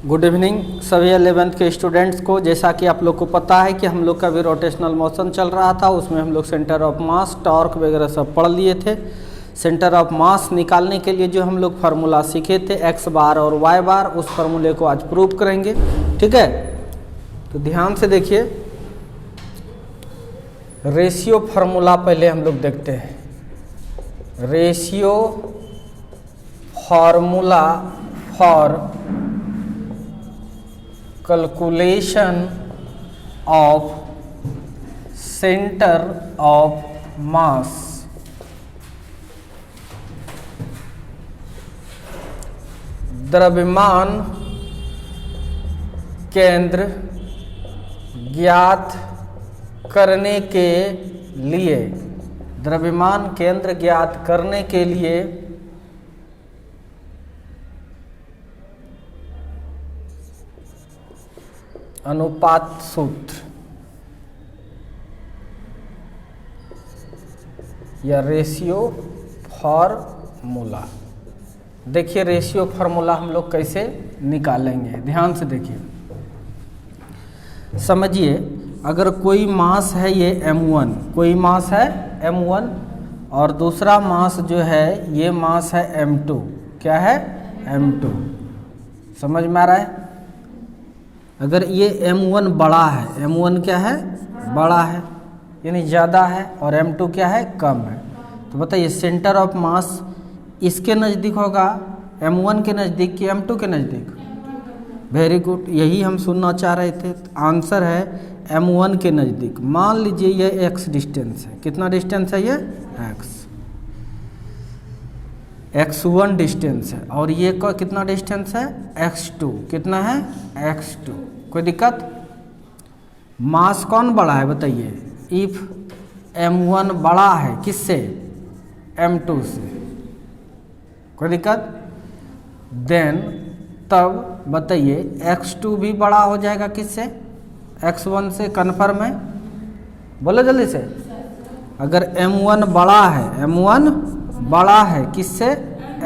Good evening सभी 11th के students को। जैसा कि आप लोग को पता है कि हम लोग का भी रोटेशनल मोशन चल रहा था, उसमें हम लोग सेंटर ऑफ मास, टॉर्क वगैरह सब पढ़ लिए थे। सेंटर ऑफ मास निकालने के लिए जो हम लोग फार्मूला सीखे थे एक्स बार और वाई बार, उस फार्मूले को आज प्रूव करेंगे। ठीक है, तो ध्यान से देखिए। रेशियो फार्मूला पहले हम लोग देखते हैं। Ratio formula for calculation of centre of मास। द्रव्यमान केंद्र ज्ञात करने के लिए, द्रव्यमान केंद्र ज्ञात करने के लिए अनुपात सूत्र या रेशियो फार्मूला। देखिए रेशियो फार्मूला हम लोग कैसे निकालेंगे, ध्यान से देखिए, समझिए। अगर कोई मास है ये m1, कोई मास है m1 और दूसरा मास जो है ये मास है m2। क्या है? m2। समझ में आ रहा है? अगर ये m1 बड़ा है, m1 क्या है? बड़ा है यानी ज़्यादा है, और m2 क्या है? कम है। तो बताइए सेंटर ऑफ मास इसके नज़दीक होगा, m1 के नज़दीक कि m2 के नज़दीक? वेरी गुड, यही हम सुनना चाह रहे थे। आंसर है m1 के नज़दीक। मान लीजिए ये x डिस्टेंस है। कितना डिस्टेंस है ये? x1 डिस्टेंस है, और ये का कितना डिस्टेंस है? x2। कितना है? x2। कोई दिक्कत? मास कौन बड़ा है बताइए? इफ m1 बड़ा है किससे? m2 से। कोई दिक्कत? देन तब बताइए x2 भी बड़ा हो जाएगा किससे? x1 से। कन्फर्म है? बोलो जल्दी से। अगर m1 बड़ा है, m1 बड़ा है किससे?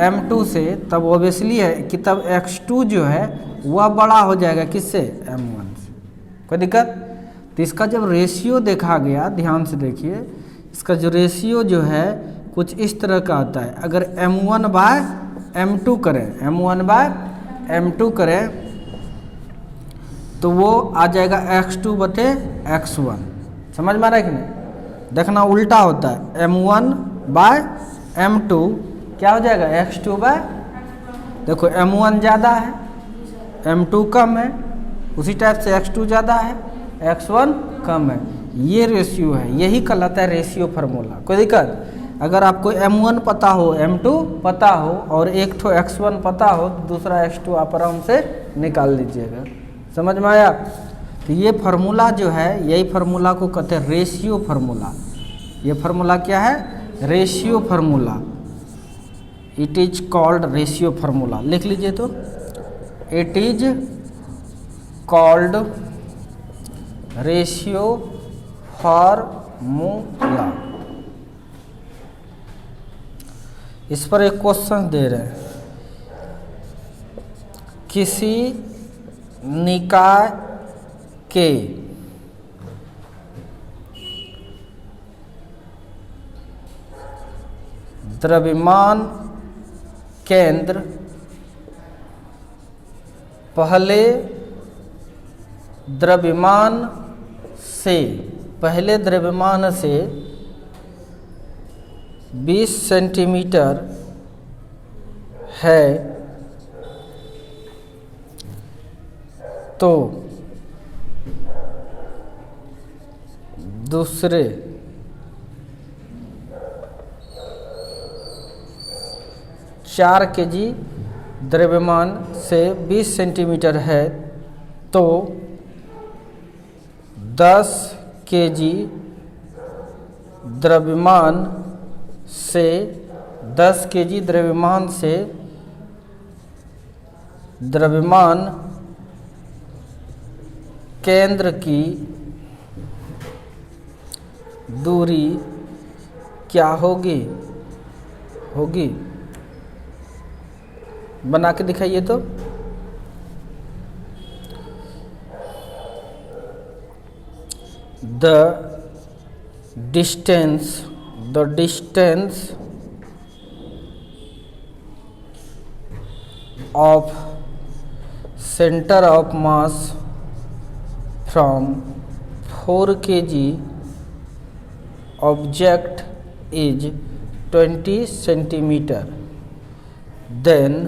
m2 से, तब ऑब्वियसली है कि तब x2 जो है वह बड़ा हो जाएगा किससे? m1 से। कोई दिक्कत? तो इसका जब रेशियो देखा गया, ध्यान से देखिए, इसका जो रेशियो जो है कुछ इस तरह का आता है। अगर m1 बाय m2 करें, m1 बाय m2 करें तो वो आ जाएगा x2 बटे x1। समझ में आ रहा है कि नहीं? देखना उल्टा होता है, m1 बाय m2 क्या हो जाएगा? x2 बाय, देखो m1 ज़्यादा है, m2 कम है, उसी टाइप से x2 ज़्यादा है, x1 कम है। ये रेशियो है, यही कहलाता है रेशियो फार्मूला। कोई दिक्कत? अगर आपको m1 पता हो, m2 पता हो और एक ठो x1 पता हो तो दूसरा x2 आप आराम से निकाल लीजिएगा। समझ में आया? तो ये फार्मूला जो है, यही फार्मूला को कहते हैं रेशियो फार्मूला। ये फार्मूला क्या है? Ratio formula. It is called ratio formula. लिख लीजिए तो, it is called ratio formula. इस पर एक क्वेश्चन दे रहे हैं, किसी निकाय के द्रव्यमान केंद्र पहले द्रव्यमान से 20 सेंटीमीटर है तो दूसरे चार kg द्रव्यमान से 20 सेंटीमीटर है तो 10 kg द्रव्यमान से 10 kg द्रव्यमान से द्रव्यमान केंद्र की दूरी क्या होगी? बना के दिखाइए तो। the distance of center of mass from 4 kg object is 20 centimeter, then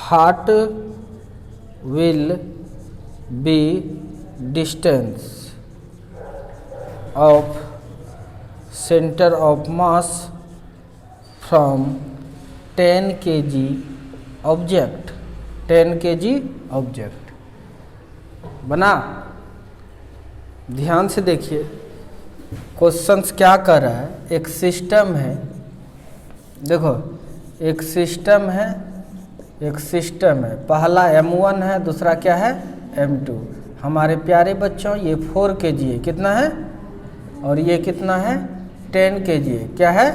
what will be distance of center of mass from 10 kg object? 10 kg object बना। ध्यान से देखिए क्वेश्चंस क्या कर रहा है। एक सिस्टम है, देखो एक सिस्टम है, पहला M1 है, दूसरा क्या है M2। हमारे प्यारे बच्चों ये 4 kg है, कितना है, और ये कितना है 10 kg है। क्या है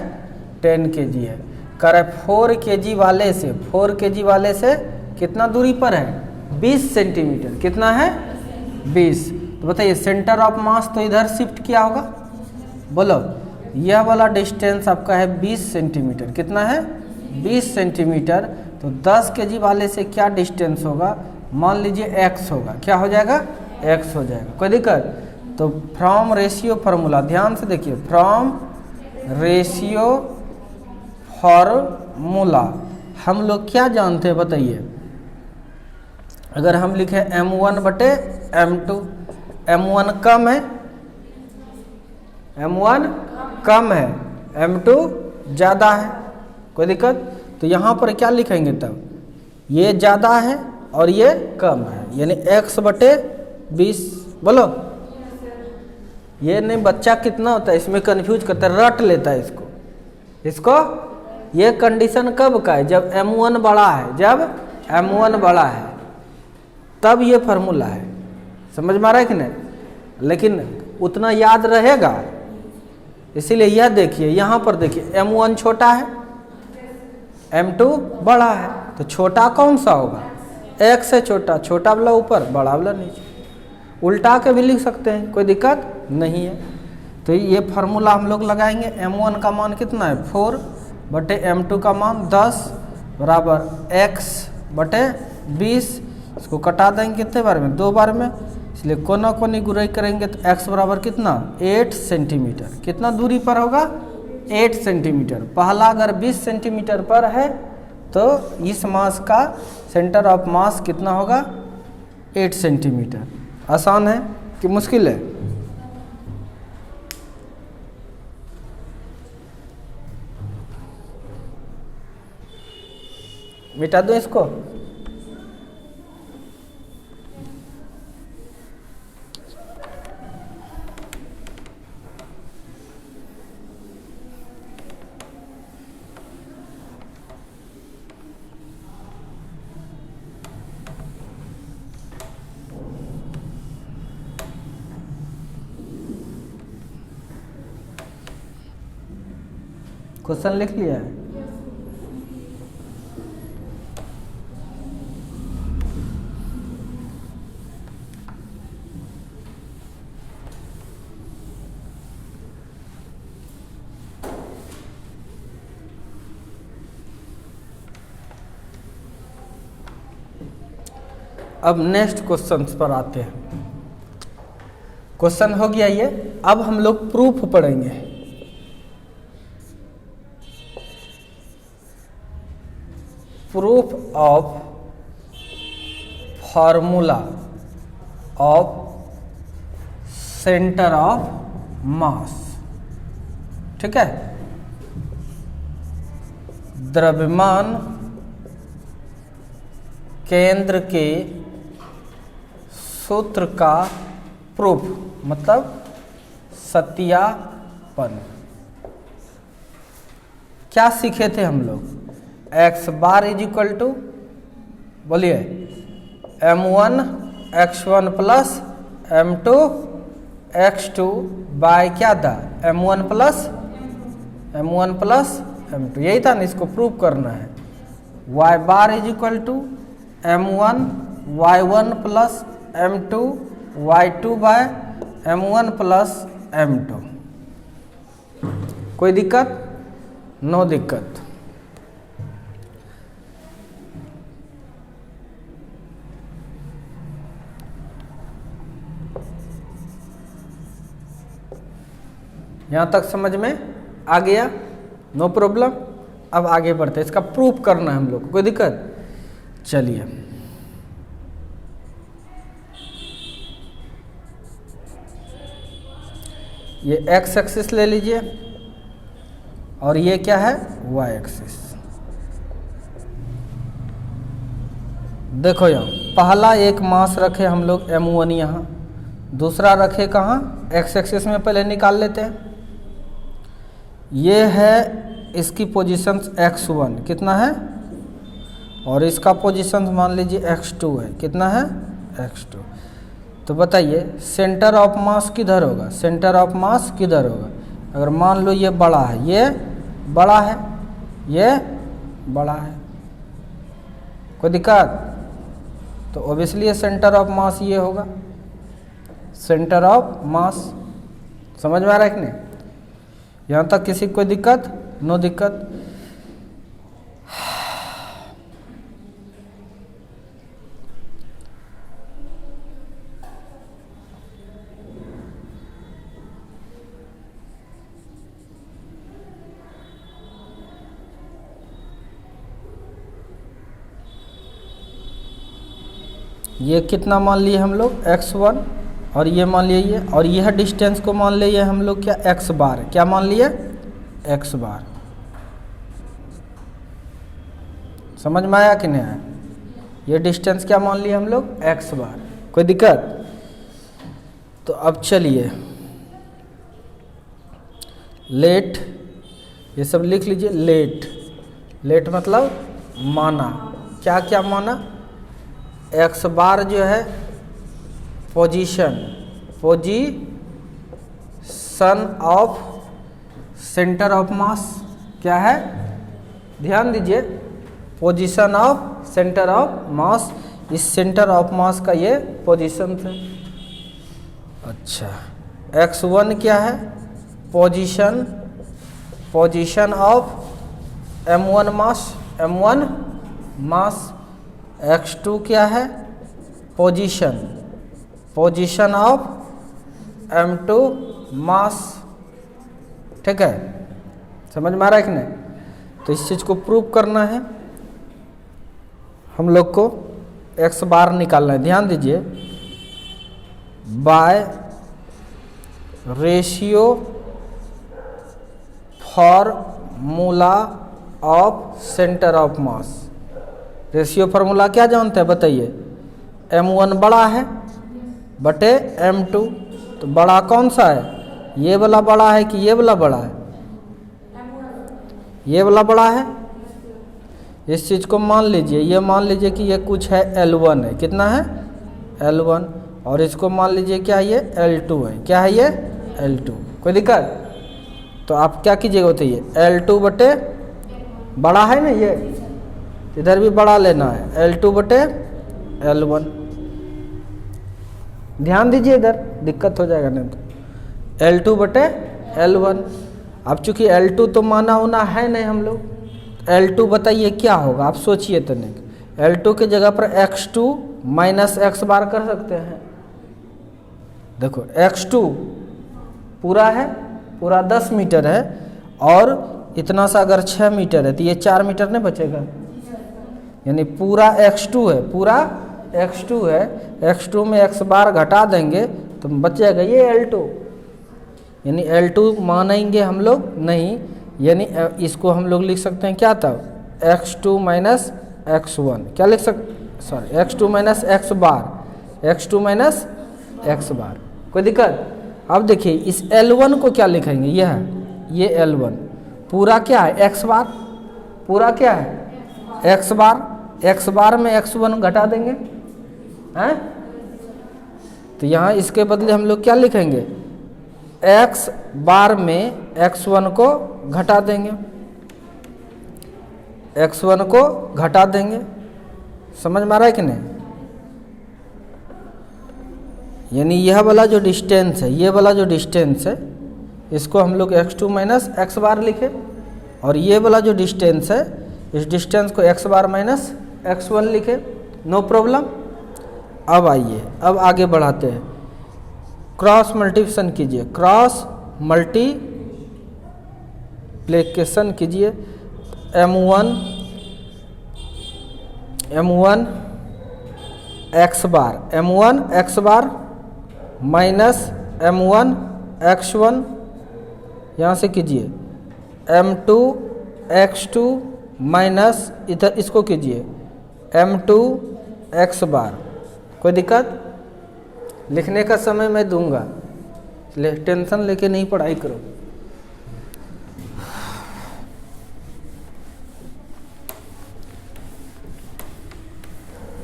10 kg है। कर 4 kg वाले से कितना दूरी पर है 20 सेंटीमीटर। कितना है 20। तो बताइए सेंटर ऑफ मास तो इधर शिफ्ट किया होगा, बोलो यह वाला डिस्टेंस आपका है 20 सेंटीमीटर। कितना है 20 सेंटीमीटर। तो 10 kg वाले से क्या डिस्टेंस होगा, मान लीजिए x होगा। क्या हो जाएगा x हो जाएगा, कोई दिक्कत। तो फ्रॉम रेशियो फार्मूला, ध्यान से देखिए, फ्रॉम रेशियो फार्मूला हम लोग क्या जानते हैं बताइए। अगर हम लिखें M1 बटे M2, M1 कम है, M1 कम है, M2 ज़्यादा है, कोई दिक्कत। तो यहाँ पर क्या लिखेंगे तब, ये ज़्यादा है और ये कम है, यानी x बटे 20। बोलो ये नहीं, बच्चा कितना होता है इसमें कंफ्यूज करता है, रट लेता है इसको। ये कंडीशन कब का है, जब M1 बड़ा है, जब M1 बड़ा है तब ये फार्मूला है। समझ में आ रहा है कि नहीं, लेकिन उतना याद रहेगा, इसीलिए यह देखिए यहाँ पर देखिए M1 छोटा है, M2 बड़ा है। तो छोटा कौन सा होगा, x से छोटा वाला ऊपर, बड़ा वाला नीचे। उल्टा के भी लिख सकते हैं, कोई दिक्कत नहीं है। तो ये फार्मूला हम लोग लगाएंगे। M1 का मान कितना है 4 बटे M2 का मान 10 बराबर x बटे 20। इसको कटा देंगे कितने बार में, 2 बार में, इसलिए कोना कोनी गुराई करेंगे तो x बराबर कितना 8 सेंटीमीटर। कितना दूरी पर होगा 8 सेंटीमीटर। पहला अगर 20 सेंटीमीटर पर है तो इस मास का सेंटर ऑफ मास कितना होगा 8 सेंटीमीटर। आसान है कि मुश्किल है, मिटा दो इसको। क्वेश्चन लिख लिया है। अब नेक्स्ट क्वेश्चन पर आते हैं। क्वेश्चन हो गया ये, अब हम लोग प्रूफ पढ़ेंगे। Proof of formula of centre of मास। ठीक है, द्रव्यमान केंद्र के सूत्र का प्रूफ, मतलब सत्यापन। क्या सीखे थे हम लोग, x bar is equal to, बोलिए M1 x1 plus M2 x2 bye क्या था M1 प्लस M2, यही था ना। इसको प्रूव करना है। y bar is equal to M1 y1 plus M2 y2 by m1 plus m2। कोई दिक्कत? नो दिक्कत। यहाँ तक समझ में आ गया? No problem. अब आगे बढ़ते हैं, इसका प्रूफ करना है हम लोग को। कोई दिक्कत? चलिए, ये एक्स एक्सिस ले लीजिए और ये क्या है? Y axis. देखो यहाँ पहला एक मास रखे हम लोग m1 यहाँ, दूसरा रखे कहाँ? एक्स एक्सिस में। पहले निकाल लेते हैं। ये है इसकी पोजीशंस x1 कितना है, और इसका पोजीशन मान लीजिए x2 है। कितना है? x2। तो बताइए सेंटर ऑफ मास किधर होगा? सेंटर ऑफ मास किधर होगा? अगर मान लो ये बड़ा है, ये बड़ा है, ये बड़ा है, कोई दिक्कत? तो ऑब्वियसली सेंटर ऑफ मास ये होगा, सेंटर ऑफ मास। समझ में आ रहा है कि नहीं? यहाँ तक किसी को कोई दिक्कत? नो दिक्कत। ये कितना मान लिए हम लोग? x1, और ये मान लिए ये, और यह डिस्टेंस को मान लिए हम लोग क्या? x बार। क्या मान लिए? x बार। समझ में आया कि नहीं आया? ये डिस्टेंस क्या मान लिए हम लोग? x बार। कोई दिक्कत? तो अब चलिए लेट, ये सब लिख लीजिए। लेट, लेट मतलब माना। क्या क्या माना? x बार जो है position, position of centre of मास। क्या है? ध्यान दीजिए, पोजीशन ऑफ सेंटर ऑफ मास। इस सेंटर ऑफ मास का ये पोजीशन थे। अच्छा, x1 क्या है? Position, position of m1 mass, m1 mass. x2 क्या है? पोजीशन, पोजीशन ऑफ m2 मास। ठीक है, समझ में आ रहा है कि नहीं? तो इस चीज़ को प्रूव करना है हम लोग को। x बार निकालना है, ध्यान दीजिए। By ratio formula of centre of mass. Ratio formula क्या जानते हैं बताइए? m1 बड़ा है बटे m2। तो बड़ा कौन सा है? ये वाला बड़ा है कि ये वाला बड़ा है? ये वाला बड़ा है। इस चीज़ को मान लीजिए, ये मान लीजिए कि ये कुछ है L1 है। कितना है? L1। और इसको मान लीजिए क्या है? ये L2 है। क्या है ये? L2। कोई दिक्कत? तो आप क्या कीजिएगा बताइए? L2 बटे बड़ा है ना, ये इधर भी बड़ा लेना है, L2 बटे L1। ध्यान दीजिए, इधर दिक्कत हो जाएगा नहीं तो। L2 बटे L1। अब चूंकि L2 तो माना होना है नहीं हम लोग, L2 बताइए क्या होगा? आप सोचिए तो नहीं। L2 के जगह पर x2 माइनस x बार कर सकते हैं। देखो x2 पूरा है, पूरा 10 मीटर है, और इतना सा अगर 6 मीटर है तो ये 4 मीटर नहीं बचेगा। यानी पूरा x2 है, पूरा x2 है। x2 में x बार घटा देंगे तो बच जाएगा ये L2। यानी L2 मानेंगे हम लोग नहीं, यानी इसको हम लोग लिख सकते हैं क्या तब? x2 minus x1। क्या लिख सकते? सॉरी, x2 माइनस x बार, x2 माइनस x बार। कोई दिक्कत? अब देखिए इस L1 को क्या लिखेंगे? ये है, ये L1 पूरा क्या है? x बार। पूरा क्या है? x बार। x बार में x1 घटा देंगे हैं, तो यहाँ इसके बदले हम लोग क्या लिखेंगे? x बार में x1 को घटा देंगे, x1 को घटा देंगे। समझ में आ रहा है कि नहीं? यानी यह वाला जो डिस्टेंस है, ये वाला जो डिस्टेंस है, इसको हम लोग x2 माइनस एक्स बार लिखे, और ये वाला जो डिस्टेंस है, इस डिस्टेंस को x बार माइनस x1 लिखे। No problem. अब आइए, अब आगे बढ़ाते हैं। क्रॉस मल्टीप्लिकेशन कीजिए, क्रॉस मल्टीप्लिकेशन कीजिए। m1 x बार माइनस m1 x1, यहाँ से कीजिए m2 x2 माइनस इधर इसको कीजिए m2 x बार। कोई दिक्कत? लिखने का समय मैं दूंगा, टेंशन लेके नहीं पढ़ाई करो।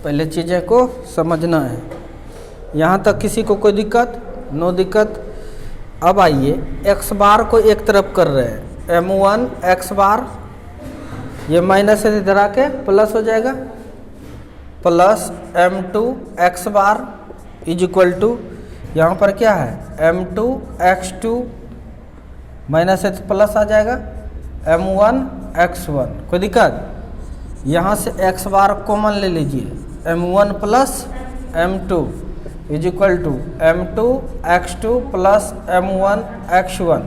पहले चीज़ें को समझना है। यहाँ तक किसी को कोई दिक्कत? नो दिक्कत। अब आइए, x बार को एक तरफ कर रहे हैं, m1 x बार, ये माइनस से इधर आके प्लस हो जाएगा, plus m2 x bar is equal to, यहाँ पर क्या है m2 x2 माइनस से प्लस आ जाएगा m1 x1। कोई दिक्कत? यहाँ से x बार कॉमन ले लीजिए, m1 plus m2 is equal to m2 x2 plus m1 x1।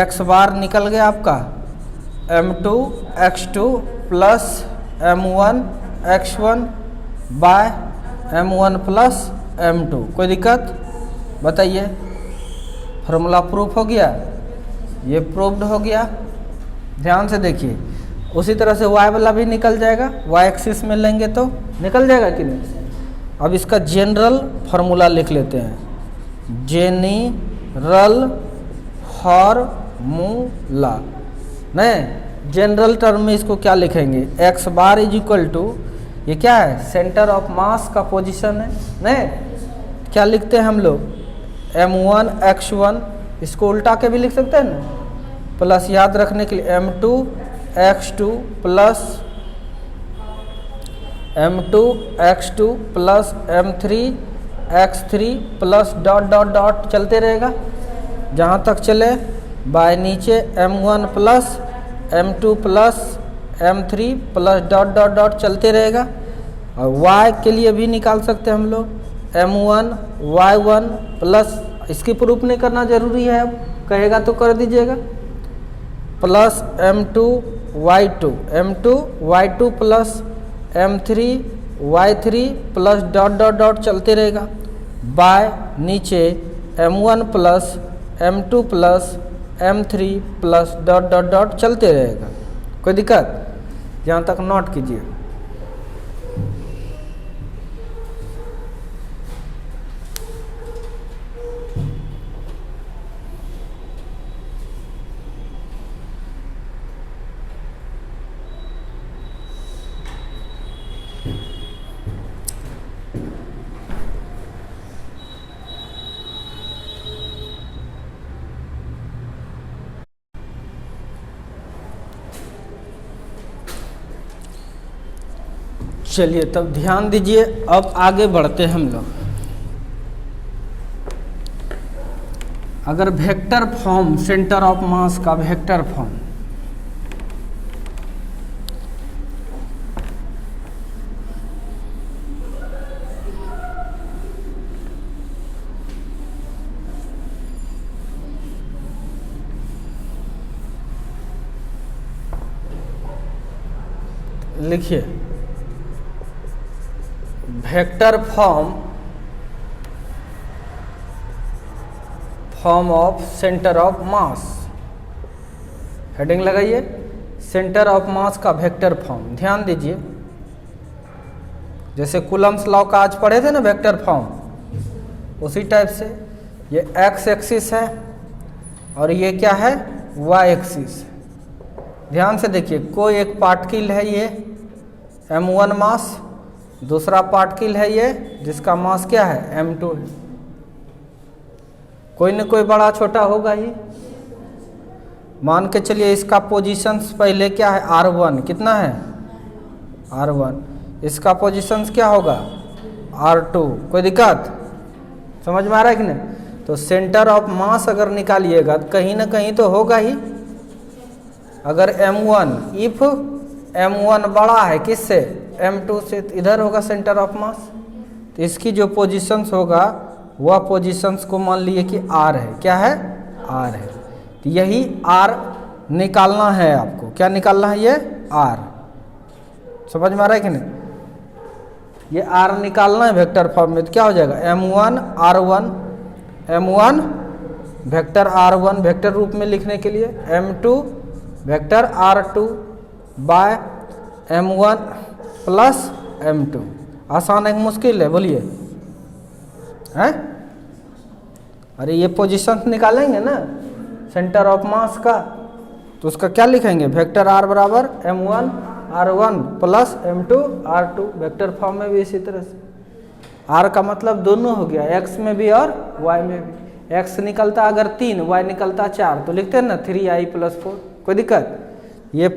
x bar निकल गया आपका m2 x2 plus m1 x1 bye m1 plus m2। कोई दिक्कत? बताइए। फार्मूला प्रूफ हो गया, ये प्रूफ्ड हो गया। ध्यान से देखिए, उसी तरह से y वाला भी निकल जाएगा, y एक्सिस में लेंगे तो निकल जाएगा कि नहीं। अब इसका जनरल फार्मूला लिख लेते हैं, जेनरल फार्मूला। नहीं, जनरल टर्म में इसको क्या लिखेंगे, x bar is equal to, ये क्या है, सेंटर ऑफ मास का पोजीशन है। नहीं, क्या लिखते हैं हम लोग, m1 x1, इसको उल्टा के भी लिख सकते हैं ना, प्लस याद रखने के लिए m2 x2 plus m2 x2 plus m3 x3 plus dot dot dot चलते रहेगा जहाँ तक चले, बाय नीचे m1 plus m2 plus m3 plus dot dot dot चलते रहेगा। और y के लिए भी निकाल सकते हैं हम लोग, m1 y1 प्लस, इसकी प्रूफ नहीं करना जरूरी है, अब कहेगा तो कर दीजिएगा, plus m2 y2 plus m3 y3 plus dot dot dot चलते रहेगा, बाय नीचे m1 plus m2 plus m3 plus dot dot dot चलते रहेगा। कोई दिक्कत? यहाँ तक नोट कीजिए। चलिए तब ध्यान दीजिए, अब आगे बढ़ते हैं हम लोग। अगर वेक्टर फॉर्म, सेंटर ऑफ मास का वेक्टर फॉर्म, लिखिए vector form of centre of mass, heading लगाइए, सेंटर ऑफ मास का वेक्टर फॉर्म। ध्यान दीजिए, जैसे कूलम्स लॉ का आज पढ़े थे ना वेक्टर फॉर्म, उसी टाइप से ये एक्स एक्सिस है और ये क्या है, वाई एक्सिस। ध्यान से देखिए, कोई एक पार्टिकल है ये m1 मास, दूसरा पार्टिकल है ये जिसका मास क्या है m2 है। कोई न कोई बड़ा छोटा होगा ही। मान के चलिए इसका पोजीशंस पहले क्या है r1, कितना है r1, इसका पोजीशंस क्या होगा r2। कोई दिक्कत? समझ में आ रहा है कि नहीं? तो सेंटर ऑफ मास अगर निकालिएगा तो कहीं ना कहीं तो होगा ही। अगर M1 इफ M1 बड़ा है किससे, M2 से, तो इधर होगा सेंटर ऑफ मास। तो इसकी जो पोजीशंस होगा वह पोजीशंस को मान लिए कि R है। क्या है? R है। तो यही R निकालना है आपको। क्या निकालना है? ये R। समझ में आ रहा है कि नहीं? ये R निकालना है वेक्टर फॉर्म में। तो क्या हो जाएगा? M1 R1, M1 vector R1 vector रूप में लिखने के लिए, M2 vector R2 bye M1 plus M2। आसान है कि मुश्किल है? बोलिए। हैं? अरे ये पोजीशन निकालेंगे ना सेंटर ऑफ मास का, तो उसका क्या लिखेंगे? वेक्टर R बराबर M1 R1 plus M2 R2। Vector form में भी इसी तरह से। R का मतलब दोनों हो गया, X में भी और Y में भी। X निकलता अगर 3, Y निकलता 4, तो लिखते हैं ना 3i + 4। कोई दिक्कत? ये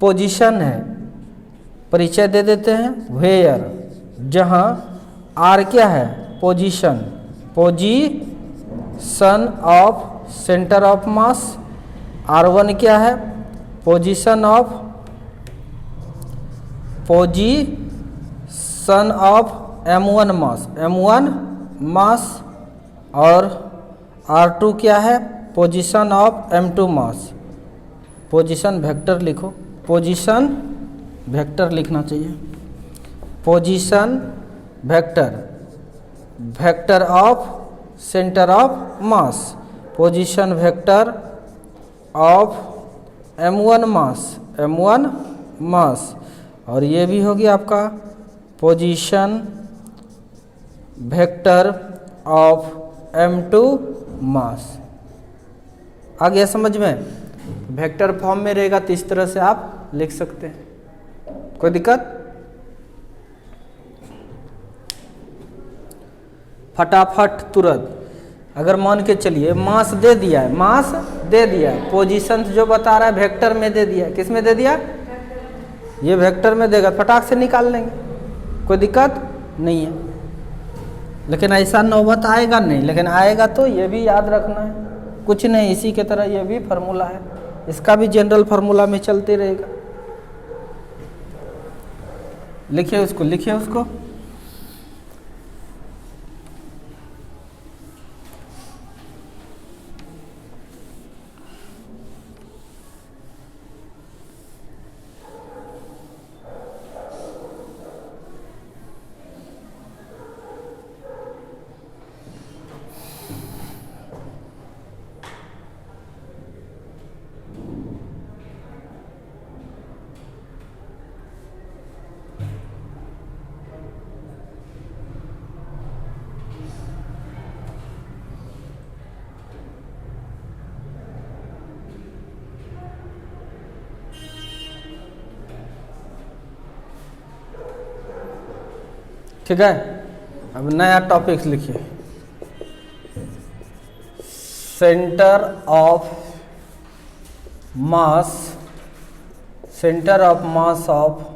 पोजीशन है। परिचय दे देते हैं। वेयर, जहाँ R क्या है? Position, position of centre of mass. R1 क्या है? Position of M1 mass, M1 मास। और R2 क्या है? Position of M2 mass. Position vector लिखो, पोजीशन वेक्टर लिखना चाहिए। Position vector, vector of centre of mass, position vector of M1 mass, M1 मास। और ये भी होगी आपका पोजीशन वेक्टर ऑफ M2 मास। आ गया समझ में? वेक्टर फॉर्म में रहेगा तो इस तरह से आप लिख सकते हैं। कोई दिक्कत? फटाफट तुरंत। अगर मान के चलिए मास दे दिया है, मास दे दिया है, पोजीशन जो बता रहा है वेक्टर में दे दिया है। किस में दे दिया? ये वेक्टर में देगा, फटाक से निकाल लेंगे, कोई दिक्कत नहीं है। लेकिन ऐसा नौबत आएगा नहीं, लेकिन आएगा तो ये भी याद रखना है। कुछ नहीं, इसी के तरह ये भी फार्मूला है, इसका भी जनरल फार्मूला में चलते रहेगा। लिखिए उसको, लिखिए उसको। ठीक है, अब नया टॉपिक लिखिए। Centre of mass, centre of mass of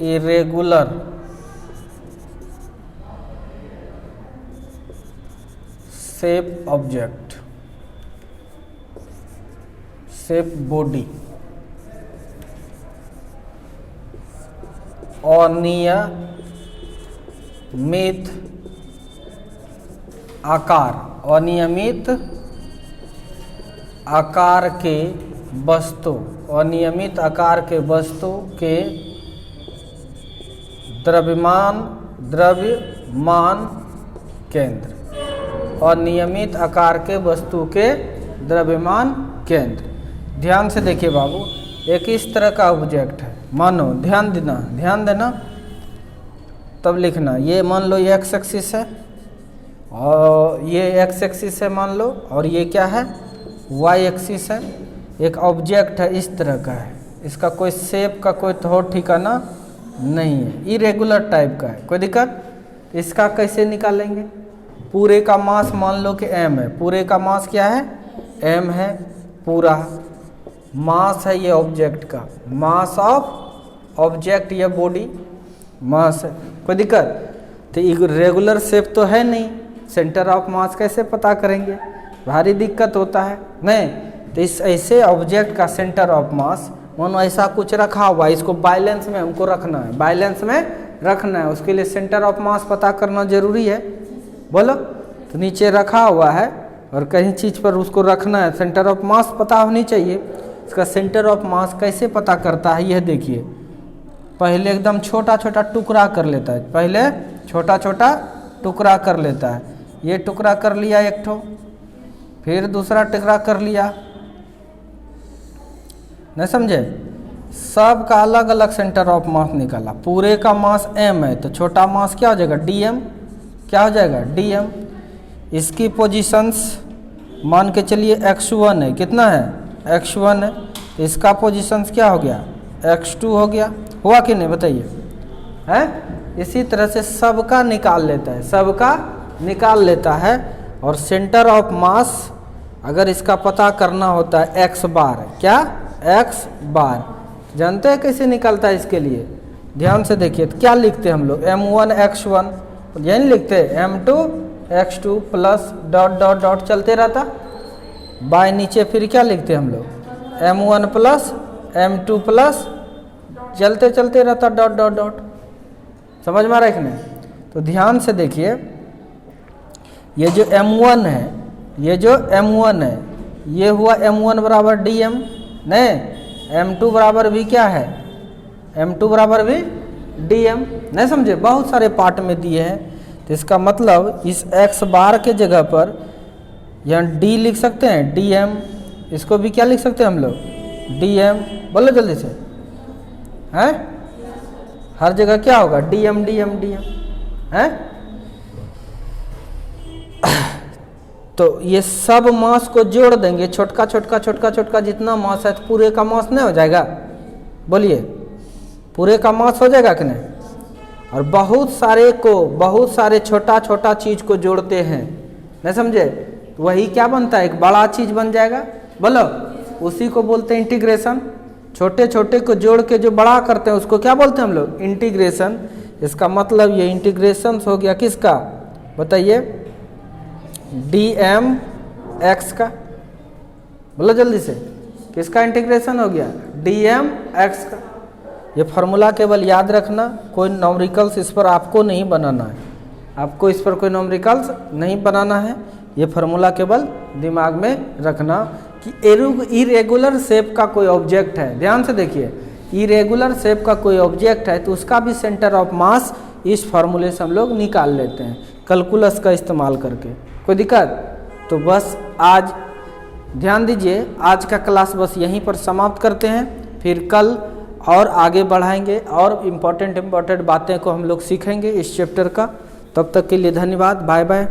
irregular shape object, shape body, अनियमित आकार, अनियमित आकार के वस्तु, अनियमित आकार के वस्तु के द्रव्यमान केंद्र, अनियमित आकार के वस्तु के द्रव्यमान केंद्र। ध्यान से देखिए बाबू, एक इस तरह का ऑब्जेक्ट है, मानो, ध्यान देना, ध्यान देना, तब लिखना। ये मान लो ये एक्स एक्सिस है और ये एक्स एक्सिस है मान लो, और ये क्या है? वाई एक्सिस है। एक ऑब्जेक्ट है इस तरह का है, इसका कोई शेप का कोई तौर ठिकाना नहीं है, इरेगुलर टाइप का है। कोई दिक्कत? इसका कैसे निकालेंगे? पूरे का मास मान लो कि m है, पूरे का मास क्या है, m है पूरा। मास है ये ऑब्जेक्ट का, मास ऑफ ऑब्जेक्ट, ये बॉडी मास है। कोई दिक्कत? तो रेगुलर शेप तो है नहीं, सेंटर ऑफ मास कैसे पता करेंगे, भारी दिक्कत होता है नहीं। तो इस ऐसे ऑब्जेक्ट का सेंटर ऑफ मास मानो ऐसा कुछ रखा हुआ, इसको बैलेंस में हमको रखना है, बैलेंस में रखना है, उसके लिए सेंटर ऑफ मास पता करना जरूरी है। बोलो, तो नीचे रखा हुआ है और कहीं चीज़ पर उसको रखना है, सेंटर ऑफ मास पता होनी चाहिए। इसका सेंटर ऑफ मास कैसे पता करता है, यह देखिए। पहले एकदम छोटा छोटा टुकड़ा कर लेता है, पहले छोटा छोटा टुकड़ा कर लेता है। ये टुकड़ा कर लिया एक ठो, फिर दूसरा टुकड़ा कर लिया, नहीं समझे? सब का अलग अलग सेंटर ऑफ मास निकाला। पूरे का मास m है तो छोटा मास क्या हो जाएगा, dm। क्या हो जाएगा, dm। इसकी पोजीशंस मान के चलिए x1 है, कितना है, x1 है। तो इसका पोजीशंस क्या हो गया, x2 हो गया। हुआ कि नहीं बताइए, है? इसी तरह से सबका निकाल लेता है, सबका निकाल लेता है। और सेंटर ऑफ मास अगर इसका पता करना होता है x बार, क्या, x बार। जानते हैं कैसे निकलता है? इसके लिए ध्यान से देखिए, तो क्या लिखते हैं हम लोग, m1 x1, यही लिखते हैं m2 x2 plus dot dot dot चलते रहता बाय नीचे। फिर क्या लिखते हैं हम लोग, m1 प्लस m2 प्लस चलते चलते रहता डॉट डॉट डॉट। समझ में आ रहा है कि नहीं? तो ध्यान से देखिए, ये जो m1 है, ये जो m1 है, ये हुआ m1 बराबर dm, नहीं m2 बराबर भी क्या है, m2 बराबर भी dm। नहीं समझे? बहुत सारे पार्ट में दिए हैं। तो इसका मतलब इस x बार के जगह पर यहाँ d लिख सकते हैं, dm। इसको भी क्या लिख सकते हैं हम लोग, dm। बोलो जल्दी से, हैं? हर जगह क्या होगा, dm dm dm, हैं? तो ये सब मास को जोड़ देंगे, छोटका छोटका छोटका छोटका जितना मास है, तो पूरे का मास नहीं हो जाएगा? बोलिए, पूरे का मास हो जाएगा कि नहीं? और बहुत सारे को, बहुत सारे छोटा छोटा चीज़ को जोड़ते हैं, नहीं समझे? तो वही क्या बनता है, एक बड़ा चीज़ बन जाएगा। बोलो, उसी को बोलते हैं इंटीग्रेशन। छोटे छोटे को जोड़ के जो बड़ा करते हैं उसको क्या बोलते हैं हम लोग, इंटीग्रेशन। इसका मतलब ये इंटीग्रेशन हो गया किसका, बताइए, dm x का। बोलो जल्दी से, किसका इंटीग्रेशन हो गया, dm x का। ये फार्मूला केवल याद रखना, कोई न्यूमेरिकल्स इस पर आपको नहीं बनाना है, आपको इस पर कोई न्यूमेरिकल्स नहीं बनाना है। ये फार्मूला केवल दिमाग में रखना कि इरेगुलर शेप का कोई ऑब्जेक्ट है, ध्यान से देखिए, इरेगुलर शेप का कोई ऑब्जेक्ट है तो उसका भी सेंटर ऑफ मास इस फार्मूले से हम लोग निकाल लेते हैं, कैलकुलस का इस्तेमाल करके। कोई दिक्कत? तो बस आज ध्यान दीजिए, आज का क्लास बस यहीं पर समाप्त करते हैं, फिर कल और आगे बढ़ाएंगे और इम्पोर्टेंट बातें को हम लोग सीखेंगे इस चैप्टर का। तब तक के लिए धन्यवाद, बाय बाय।